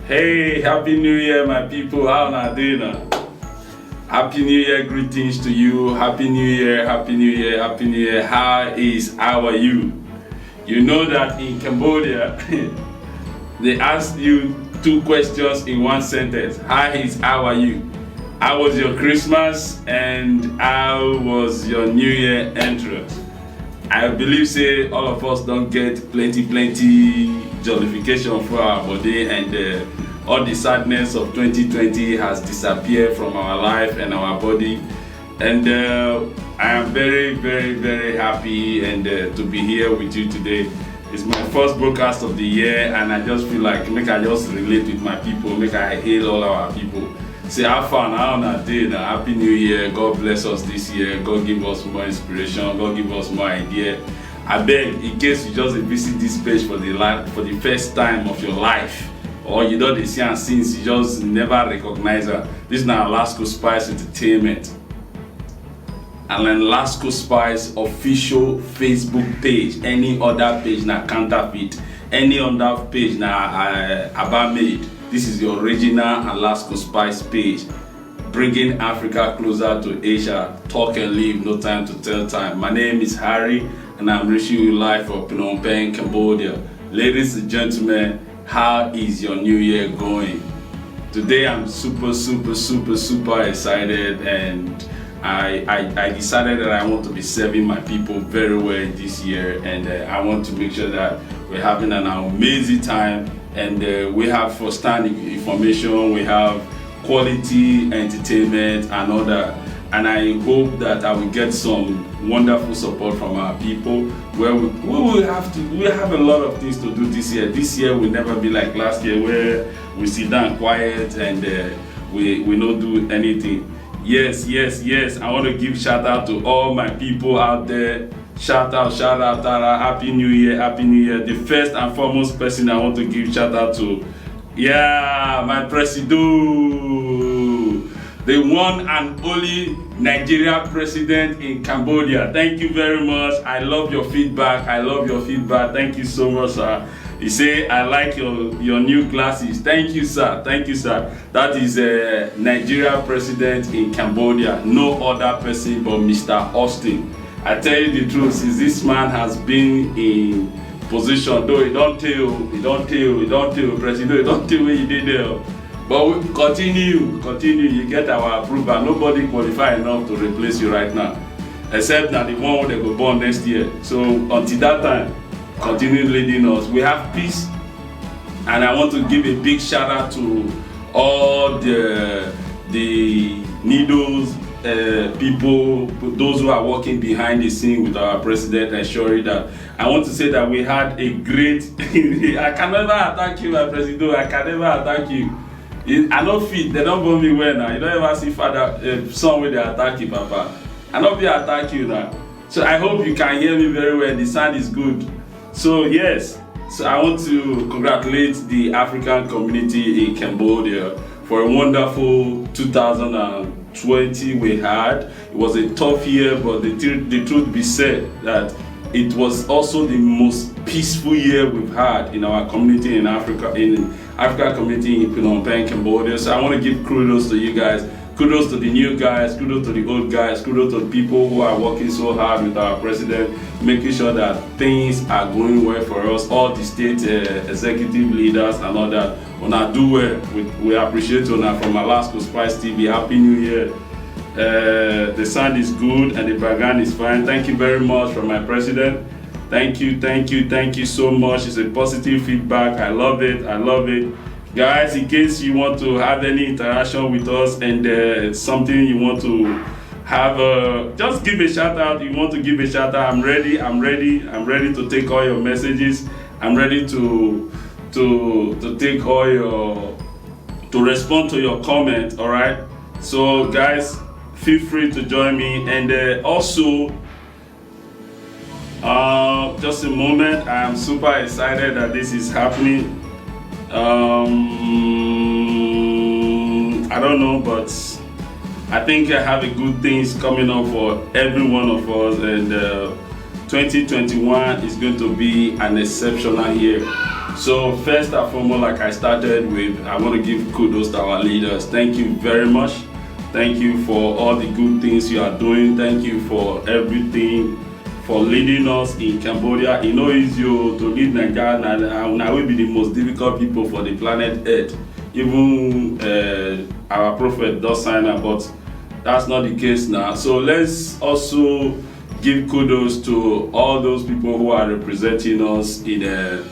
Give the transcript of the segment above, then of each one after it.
Hey, Happy New Year, my people. How are you doing? Happy New Year, greetings to you. Happy New Year, Happy New Year, Happy New Year. How are you? You know that in Cambodia, they ask you two questions in one sentence. How are you? How was your Christmas and how was your New Year entrance? I believe say all of us don't get plenty jollification for our body, and all the sadness of 2020 has disappeared from our life and our body. And I am very happy and to be here with you today. It's my first broadcast of the year, and I just feel like make I just relate with my people, make I hail all our people. Say have fun, how on a day now. Happy New Year, God bless us this year, God give us more inspiration, God give us more idea. I beg, in case you just visit this page for the first time of your life, or you don't see and since you just never recognize her, this is now ALASCOSPICE Entertainment. And then ALASCOSPICE official Facebook page. Any other page na counterfeit, any other page na about made. This is the original ALASCOSPICE page, bringing Africa closer to Asia. Talk and live, no time to tell time. My name is Harry, and I'm reaching you live from Phnom Penh, Cambodia. Ladies and gentlemen, how is your new year going? Today I'm super excited, and I decided that I want to be serving my people very well this year, and I want to make sure that we're having an amazing time. And we have first-hand information, we have quality entertainment and all that. And I hope that I will get some wonderful support from our people, where we have a lot of things to do this year. This year will never be like last year, where we sit down quiet and we don't do anything. Yes, I want to give shout out to all my people out there. Shout out, Tara, Happy New Year. The first and foremost person I want to give shout out to, my Presido, the one and only Nigeria president in Cambodia. Thank you very much. I love your feedback. Thank you so much, sir. You say I like your new glasses. Thank you, sir. That is a Nigeria president in Cambodia. No other person but Mr. Austin. I tell you the truth, since this man has been in position, though he don't tell, President, he don't tell what he did there. But we continue, you get our approval. Nobody qualified enough to replace you right now, except now the one they go born next year. So until that time, continue leading us. We have peace, and I want to give a big shout out to all the needles, people, those who are working behind the scene with our president, ensuring that. I want to say that we had a great I can never attack you, my president. I can never attack you. I don't fit, they don't born me well now. You don't ever see father son where they attack you, papa. I don't be attack you now. So I hope you can hear me very well. The sound is good. So yes, so I want to congratulate the African community in Cambodia for a wonderful 2020 we had. It was a tough year, but the truth be said that it was also the most peaceful year we've had in our community in Africa, community in Phnom Penh, Cambodia. So I want to give kudos to you guys. Kudos to the new guys, kudos to the old guys, kudos to the people who are working so hard with our president, making sure that things are going well for us, all the state executive leaders and all that. Una do well. We appreciate you now from ALASCOSPICE TV. Happy New Year. The sound is good and the background is fine. Thank you very much from my president. Thank you so much. It's a positive feedback. I love it. Guys, in case you want to have any interaction with us and it's something you want to have, just give a shout out. You want to give a shout out, I'm ready to take all your messages. I'm ready to take all to respond to your comment. All right, so guys, feel free to join me. And also, just a moment, I am super excited that this is happening. I don't know, but I think I have a good things coming up for every one of us, and 2021 is going to be an exceptional year. So first and foremost, like I started with, I want to give kudos to our leaders. Thank you very much. Thank you for all the good things you are doing. Thank you for everything, for leading us in Cambodia. You know, it's you to lead Nigeria, and I will be the most difficult people for the planet Earth. Even our prophet does sign up, but that's not the case now. So let's also give kudos to all those people who are representing us in a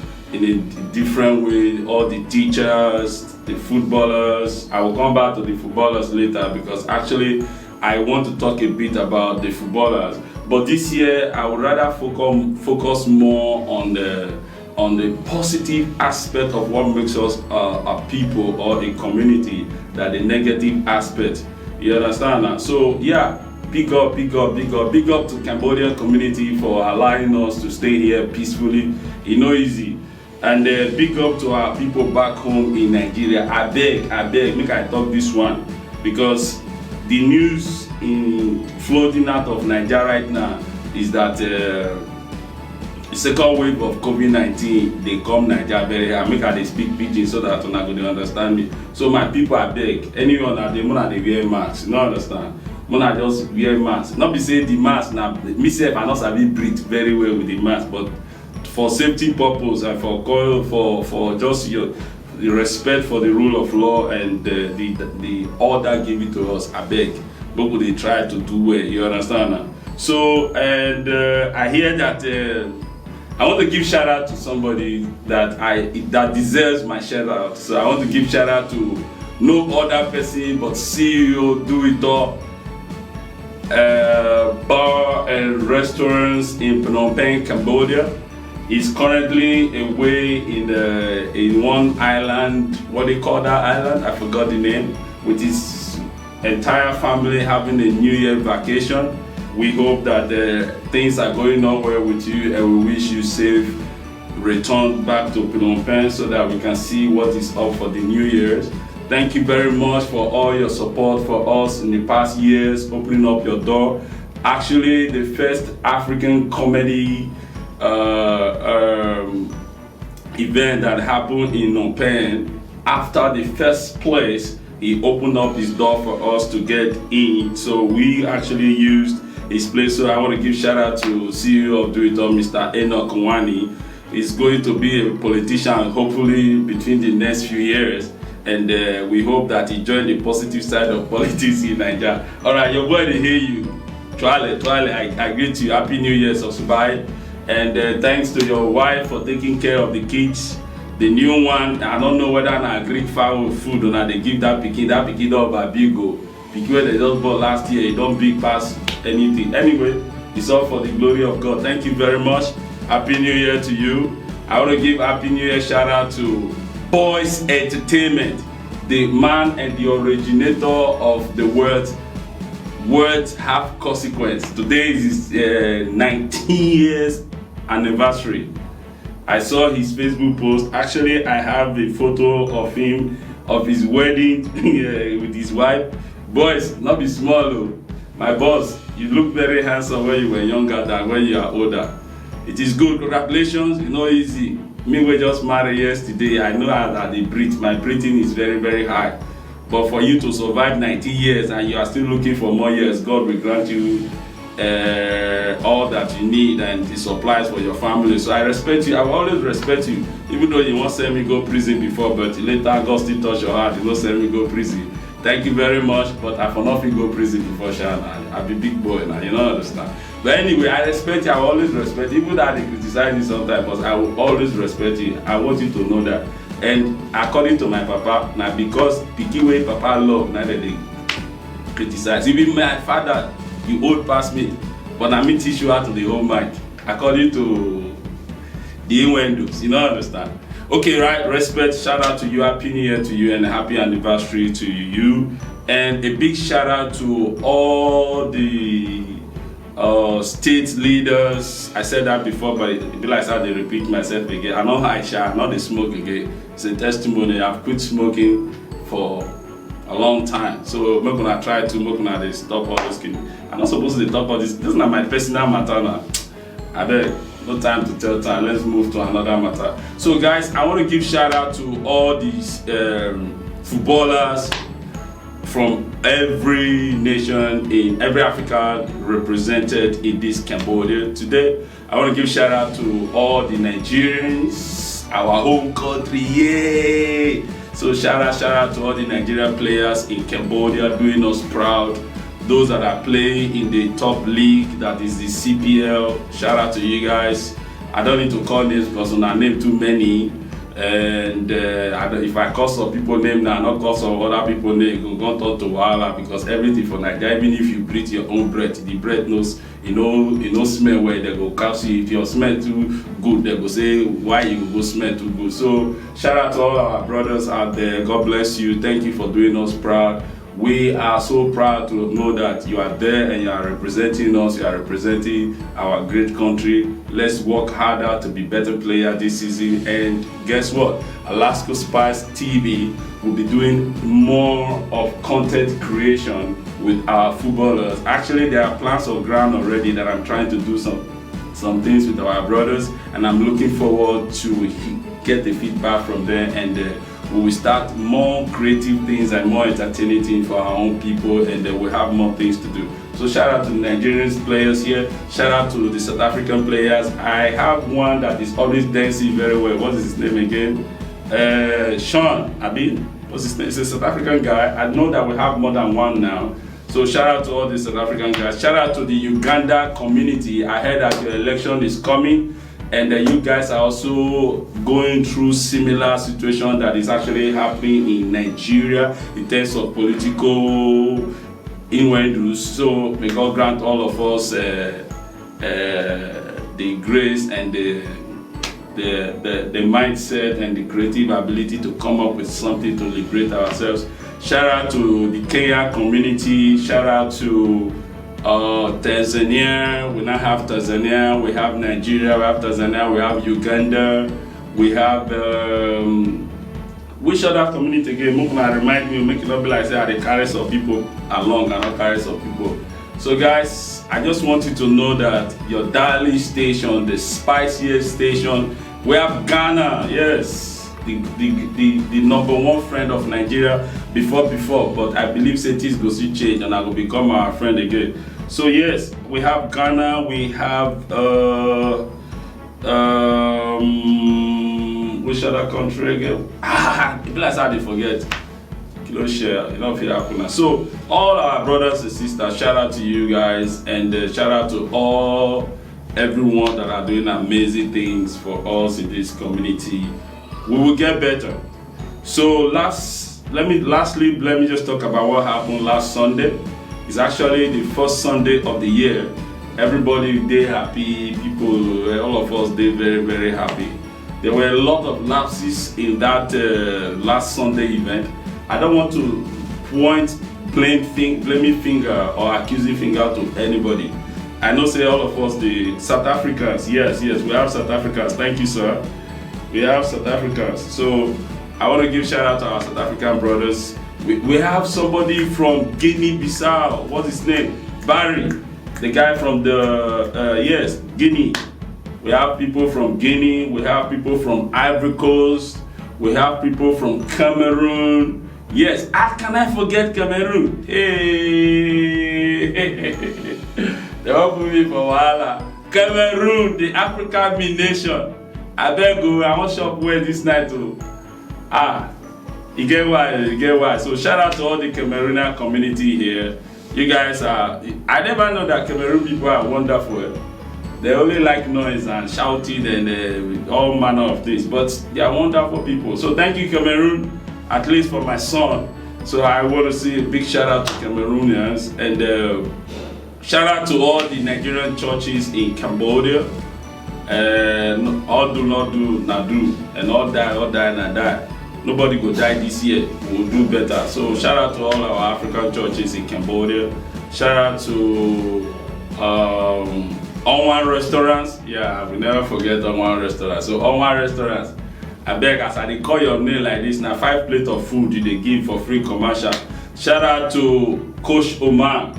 different way, all the teachers, the footballers. I will come back to the footballers later because actually I want to talk a bit about the footballers. But this year I would rather focus more on the positive aspect of what makes us a people or a community than the negative aspect. You understand that? So yeah, big up to Cambodian community for allowing us to stay here peacefully. It's not easy. And big up to our people back home in Nigeria. I beg, make I talk this one, because the news floating out of Nigeria right now is that the second wave of COVID-19, they come Nigeria very hard. Make they speak pidgin so that una go dey understand me. So my people, I beg, anyone that they wear masks, you know, understand? Mona just wear mask. Not be say the mask now, myself I not sabi breathe very well with the mask, but for safety purpose and for just the respect for the rule of law and the order given to us, I beg, people they try to do well. You understand now? So and I hear that I want to give shout out to somebody that deserves my shout out. So I want to give shout out to no other person but CEO Do It All bar and restaurants in Phnom Penh, Cambodia. He's currently away in one island. What they call that island? I forgot the name. With his entire family having a New Year vacation. We hope that things are going on well with you, and we wish you safe return back to Phnom Penh so that we can see what is up for the New Year's. Thank you very much for all your support for us in the past years, opening up your door. Actually, the first African comedy event that happened in Phnom Penh, after the first place, he opened up his door for us to get in. So we actually used his place. So I want to give shout out to CEO of Do It All, Mr. Enoch Nwani. He's going to be a politician hopefully between the next few years. And we hope that he joined the positive side of politics in Nigeria. All right, your boy, they hear you. Twale, I greet you. Happy New Year, subscribe. And thanks to your wife for taking care of the kids. The new one, I don't know whether I Greek fowl food or not. They give that pikin up by Bigo. Pikin where they just bought last year, it don't big pass anything. Anyway, it's all for the glory of God. Thank you very much. Happy New Year to you. I want to give Happy New Year shout out to Boys Entertainment, the man and the originator of the words have consequence. Today is his 19 years anniversary. I saw his Facebook post. Actually, I have a photo of him, of his wedding with his wife. Boys, not be small though. My boss, you look very handsome when you were younger than when you are older. It is good. Congratulations. It's not easy. Me, we just married yesterday. I know that the breath, my breathing is very, very high. But for you to survive 90 years and you are still looking for more years, God will grant you all that you need and the supplies for your family. So I respect you. I will always respect you. Even though you won't send me go prison before, but later God still touch your heart. You won't send me go prison. Thank you very much. But I for nothing go prison before Shana. I'll be big boy now. You don't understand. But anyway, I respect you. I will always respect you. Even though they criticize you sometimes, but I will always respect you. I want you to know that. And according to my papa, now because picky way papa love, now that they criticize. Even my father, you old past me, but I me teach you how to the whole mic. According to the innuendos, you don't understand. Okay, right, respect, shout out to you, happy new year to you, and happy anniversary to you. And a big shout out to all the state leaders. I said that before, but it be like how they repeat myself again. I know I shall not the smoke again. It's a testimony. I've quit smoking for a long time. So I'm gonna try to stop all this. I'm not supposed to stop all this. This is not my personal matter now. I beg. No time to tell time. Let's move to another matter. So guys, I want to give shout out to all these footballers from every nation, in every Africa represented in this Cambodia. Today, I want to give shout out to all the Nigerians, our home country, yay! So shout out to all the Nigerian players in Cambodia, doing us proud. Those that are playing in the top league, that is the CPL, shout out to you guys. I don't need to call names because I name too many. And if I call some people name now, not call some other people name, you go talk to Wahala, because everything for Nigeria, even if you breathe your own breath, the breath knows, you know smell where they go catch you. If your smell too good, they go say why you go smell too good. So shout out to all our brothers out there. God bless you. Thank you for doing us proud. We are so proud to know that you are there and you are representing us, you are representing our great country. Let's work harder to be better players this season. And guess what? ALASCOSPICETV will be doing more of content creation with our footballers. Actually, there are plans on ground already that I'm trying to do some things with our brothers, and I'm looking forward to get the feedback from them, and we will start more creative things and more entertaining things for our own people, and we'll have more things to do. So shout out to the Nigerian players here, shout out to the South African players. I have one that is always dancing very well. What is his name again? Sean, what's his name? He's a South African guy. I know that we have more than one now. So shout out to all the South African guys. Shout out to the Uganda community. I heard that the election is coming, and you guys are also going through similar situation that is actually happening in Nigeria in terms of political innuendos. So may God grant all of us the grace and the mindset and the creative ability to come up with something to liberate ourselves. Shout out to the Kenya community. Shout out to Tanzania. We now have Tanzania, we have Nigeria, we have Tanzania, we have Uganda, we have which other community again? Mukna remind me, make it not be like say I carry some people along and not carry some people. So guys, I just want you to know that your darling station, the spiciest station, we have Ghana, yes. The number one friend of Nigeria before, but I believe things go see change and I will become our friend again. So yes, we have Ghana, we have which other country again? People are sad they forget. Kilo share, you know, happen. So all our brothers and sisters, shout out to you guys, and shout out to everyone that are doing amazing things for us in this community. We will get better. So let me just talk about what happened last Sunday. It's actually the first Sunday of the year. Everybody they happy, people, all of us they very, very happy. There were a lot of lapses in that last Sunday event. I don't want to point blaming finger or accusing finger to anybody. I know say all of us, the South Africans, yes, we have South Africans, thank you sir. We have South Africans. So I want to give shout out to our South African brothers. We have somebody from Guinea-Bissau. What's his name? Barry, the guy from the Guinea. We have people from Guinea. We have people from Ivory Coast. We have people from Cameroon. Yes, how can I forget Cameroon? Hey, they all put me for Wahala. Cameroon, the African nation. I beg you, I want shop wear this night too. You get why. So shout out to all the Cameroonian community here. You guys are, I never know that Cameroon people are wonderful. They only like noise and shouting and all manner of things, but they are wonderful people. So thank you Cameroon, at least for my son. So I want to say a big shout out to Cameroonians, and shout out to all the Nigerian churches in Cambodia. All do not do, not do, and all die, not die. Nobody go die this year. We'll do better. So shout out to all our African churches in Cambodia. Shout out to Onwan Restaurants. Yeah, we never forget Onwan Restaurants. So Onwan Restaurants, I beg as I call your name like this, now 5 plates of food you they give for free commercial. Shout out to Coach Omar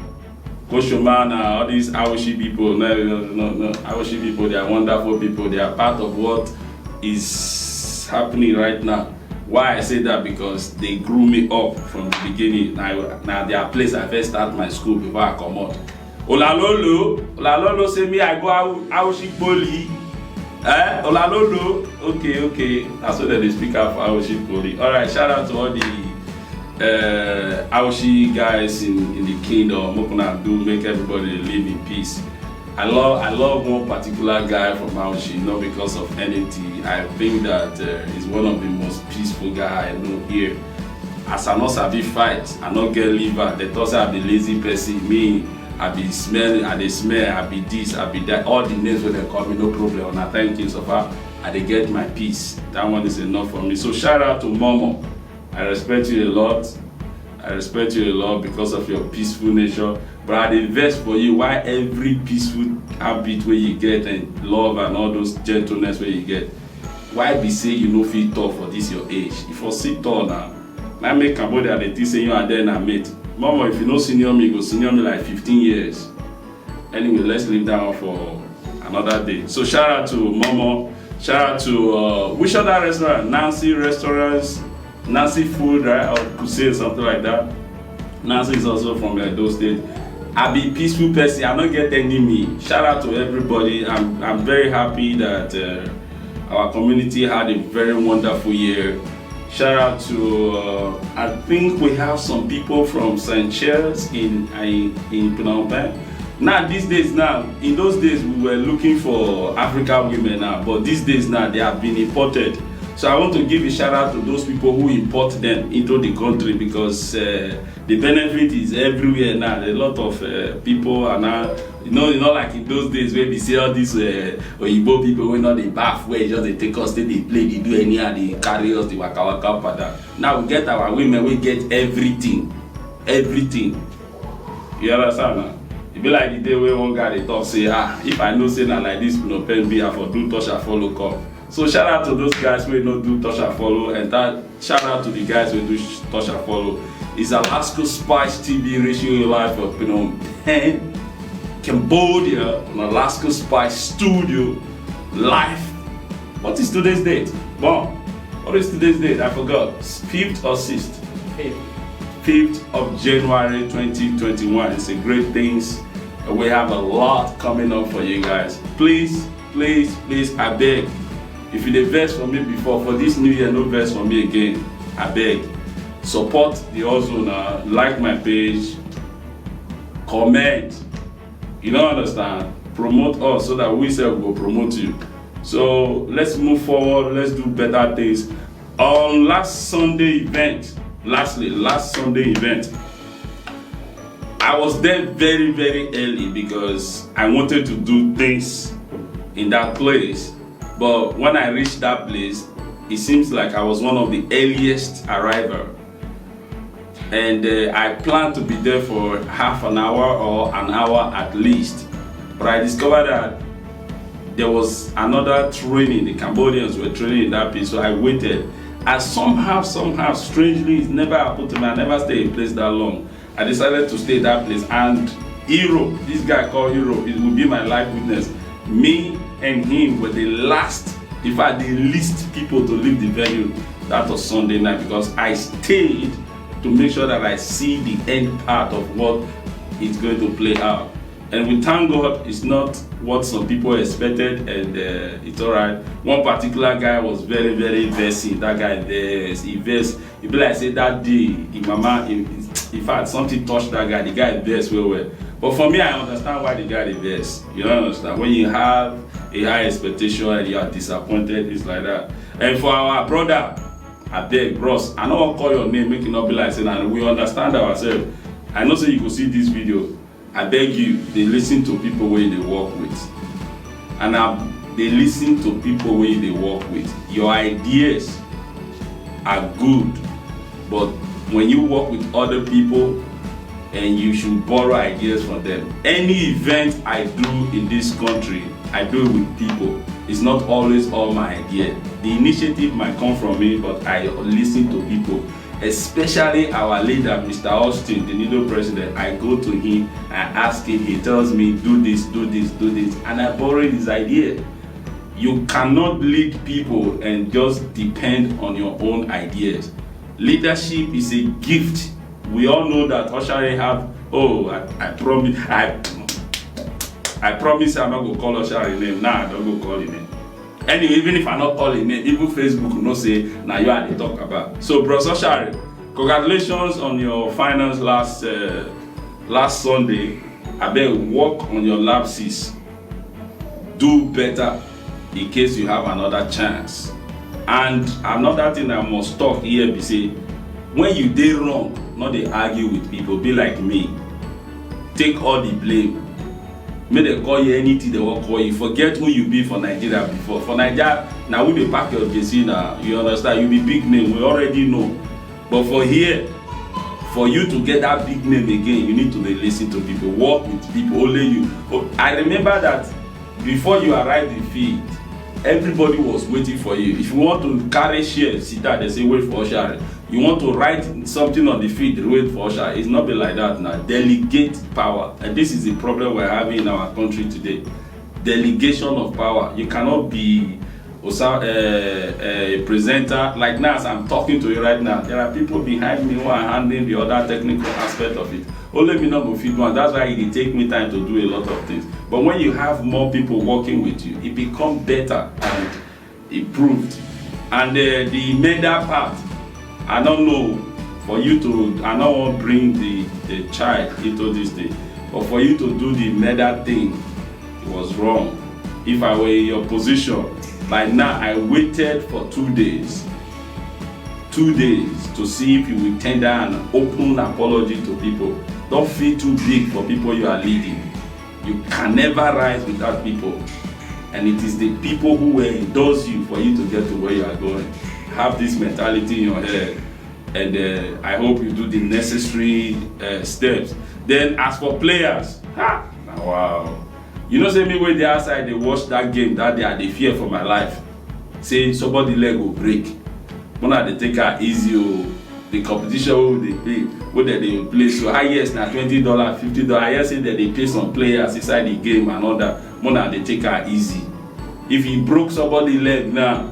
Koshoman, all these Awashi people. No. Awashi people, they are wonderful people. They are part of what is happening right now. Why I say that? Because they grew me up from the beginning. Now their place I first start my school before I come out. Olalolo say me I go Awashi Poly. Olalolo. Okay. That's what they speak of Awashi Poly. Alright, shout out to all the Awashi guys in the kingdom. Mokuna do make everybody live in peace. I love one particular guy from Awashi, not because of anything. I think that he's one of the most peaceful guy I know here. As I not sabi fight, I not get liver. They thought I be lazy person. Me, I be smelling, I smell, I be this, I be that. All the names where they call me, no problem. And I thank you so far. I they get my peace. That one is enough for me. So shout out to Momo. I respect you a lot. I respect you a lot because of your peaceful nature. But I invest for you why every peaceful habit where you get and love and all those gentleness where you get. Why be say you no feel tall for this your age? If you see tall now, I make Cambodia they think say you are there and mate. Mama, if you know senior me, go senior me like 15 years. Anyway, let's leave that one for another day. So shout out to Momo. Shout out to which other restaurant? Nancy Restaurants. Nancy Food, right? Or could say something like that. Nancy is also from Edo State. I be peaceful person. I don't get enemy. Shout out to everybody. I'm very happy that our community had a very wonderful year. Shout out to I think we have some people from St. Charles in Phnom Penh. Now these days now, in those days we were looking for African women now, but these days now they have been imported. So I want to give a shout out to those people who import them into the country because the benefit is everywhere now. A lot of people are now, you know, like in those days where we see all these Oyibo people when all they bath where just they take us, they play, they do anyhow, they carry us, they waka waka pada. Now we get our women, we get everything. You understand now? It be like the day where one guy they talk say, if I know say na like this, no pen be, I for do touch and follow come. So shout out to those guys who don't do touch and follow, and that shout out to the guys who do touch and follow. It's ALASCOSPICETV reaching you live from Phnom Penh, Cambodia, on ALASCOSPICE Studio live. What is today's date? Bon, what is today's date? I forgot. 5th or 6th? 5th of January 2021. It's a great things. We have a lot coming up for you guys. Please, I beg. If you dey vex for me before, for this new year, no vex for me again. I beg. Support the hustle now. Like my page. Comment. You don't understand? Promote us so that we self will promote you. So let's move forward. Let's do better things. On last Sunday event, last Sunday event, I was there very early because I wanted to do things in that place. But when I reached that place, it seems like I was one of the earliest arrival. And I planned to be there for half an hour or an hour at least. But I discovered that there was another training. The Cambodians were training in that place, so I waited. And somehow, strangely, it never happened to me. I never stayed in a place that long. I decided to stay in that place. And Hero, this guy called Hero, it will be my life witness. Me and him were the last, in fact the least people to leave the venue. That was Sunday night because I stayed to make sure that I see the end part of what is going to play out. And we thank God it's not what some people expected, and it's alright. One particular guy was very vexing. That guy he vexed. He be like say that day, in fact something touched that guy. The guy vexed well. But for me, I understand why the guy vexed. You don't understand? When you have a high expectation and you are disappointed, it's like that. And for our brother, I beg, bros, I don't want to call your name, make it not be like saying, and we understand ourselves. I know say you could see this video. I beg you, they listen to people where they work with. And they listen to people where they work with. Your ideas are good, but when you work with other people, and you should borrow ideas from them. Any event I do in this country, I do it with people. It's not always all my idea. The initiative might come from me, but I listen to people. especially our leader, Mr. Austin, the new president. I go to him, I ask him, he tells me, do this, do this, do this, and I borrow his idea. You cannot lead people and just depend on your own ideas. Leadership is a gift. We all know that Oshare have, I promise I'm not going to call Oshare name. Nah, I don't go call his name. Anyway, even if I not call his name, even Facebook will not say, now you are the talk about. So, bro, Oshare, congratulations on your finals last Sunday. I bet work on your lapses. Do better in case you have another chance. And another thing I must talk here be say, when you dey wrong, not they argue with people, be like me. Take all the blame. May they call you anything they will call you. Forget who you be for Nigeria before. For Nigeria, now we dey pack your JC now. You understand? You be big name, we already know. But for here, for you to get that big name again, you need to listen to people, work with people, only you. I remember that before you arrived in field, everybody was waiting for you. If you want to carry shares, sit down, they say wait for Oshare. You want to write something on the field, wait for Oshare. It's not be like that now. Delegate power. And this is the problem we're having in our country today. Delegation of power. You cannot be a presenter. Like now, as I'm talking to you right now, there are people behind me who are handling the other technical aspect of it. Only me not go feed one. That's why it take me time to do a lot of things. But when you have more people working with you, it becomes better and improved. And the medal part, I don't know, for you to, I don't want to bring the child into this thing, but for you to do the medal thing, it was wrong. If I were in your position, by now I waited for 2 days. 2 days to see if you will tender an open apology to people. Don't feel too big for people you are leading. You can never rise without people. And it is the people who will endorse you for you to get to where you are going. Have this mentality in your head. And I hope you do the necessary steps. Then as for players, wow. You know, say me when they outside, they watch that game that day, they fear for my life. Say somebody leg will break. When they take her easy, the competition they play. So highest na $20, $50. I hear say that they pay some players inside the game and all that. When they take her easy. If he broke somebody leg now,